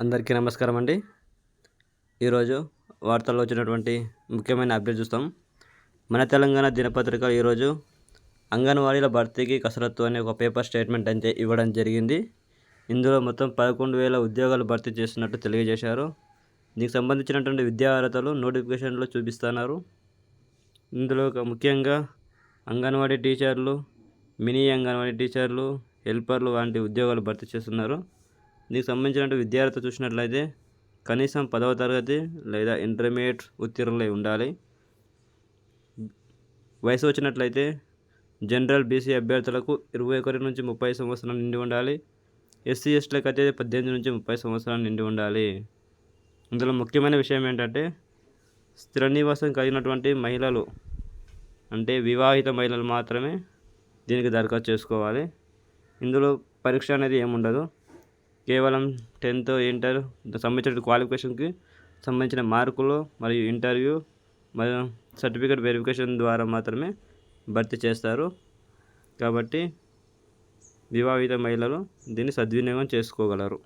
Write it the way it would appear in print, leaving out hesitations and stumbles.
అందరికీ నమస్కారం అండి. ఈరోజు వార్తల్లో వచ్చినటువంటి ముఖ్యమైన అప్డేట్ చూస్తాం. మన తెలంగాణ దినపత్రిక ఈరోజు అంగన్వాడీల భర్తీకి కసరత్తు అనే ఒక పేపర్ స్టేట్మెంట్ అయితే ఇవ్వడం జరిగింది. ఇందులో మొత్తం 11,000 ఉద్యోగాలు భర్తీ చేస్తున్నట్టు తెలియజేశారు. దీనికి సంబంధించినటువంటి విద్యా అర్హతలు నోటిఫికేషన్లో చూపిస్తున్నారు. ఇందులో ముఖ్యంగా అంగన్వాడీ టీచర్లు, మినీ అంగన్వాడీ టీచర్లు, హెల్పర్లు వంటి ఉద్యోగాలు భర్తీ చేస్తున్నారు. దీనికి సంబంధించిన విద్యార్థి చూసినట్లయితే కనీసం 10వ తరగతి లేదా ఇంటర్మీడియట్ ఉత్తీర్ణులై ఉండాలి. వయసు వచ్చినట్లయితే జనరల్ బీసీ అభ్యర్థులకు 21 నుంచి 30 సంవత్సరాలు నిండి ఉండాలి. ఎస్సీ ఎస్టీలకు అయితే 18 నుంచి 30 సంవత్సరాలు నిండి ఉండాలి. ఇందులో ముఖ్యమైన విషయం ఏంటంటే స్థిర నివాసం కలిగినటువంటి మహిళలు అంటే వివాహిత మహిళలు మాత్రమే దీనికి దరఖాస్తు చేసుకోవాలి. ఇందులో పరీక్ష అనేది ఏముండదు. కేవలం 10th ఇంటర్ సంబంధించిన క్వాలిఫికేషన్కి సంబంధించిన మార్కులు మరియు ఇంటర్వ్యూ మరియు సర్టిఫికేట్ వెరిఫికేషన్ ద్వారా మాత్రమే భర్తీ చేస్తారు. కాబట్టి వివాహిత మహిళలు దీన్ని సద్వినియోగం చేసుకోగలరు.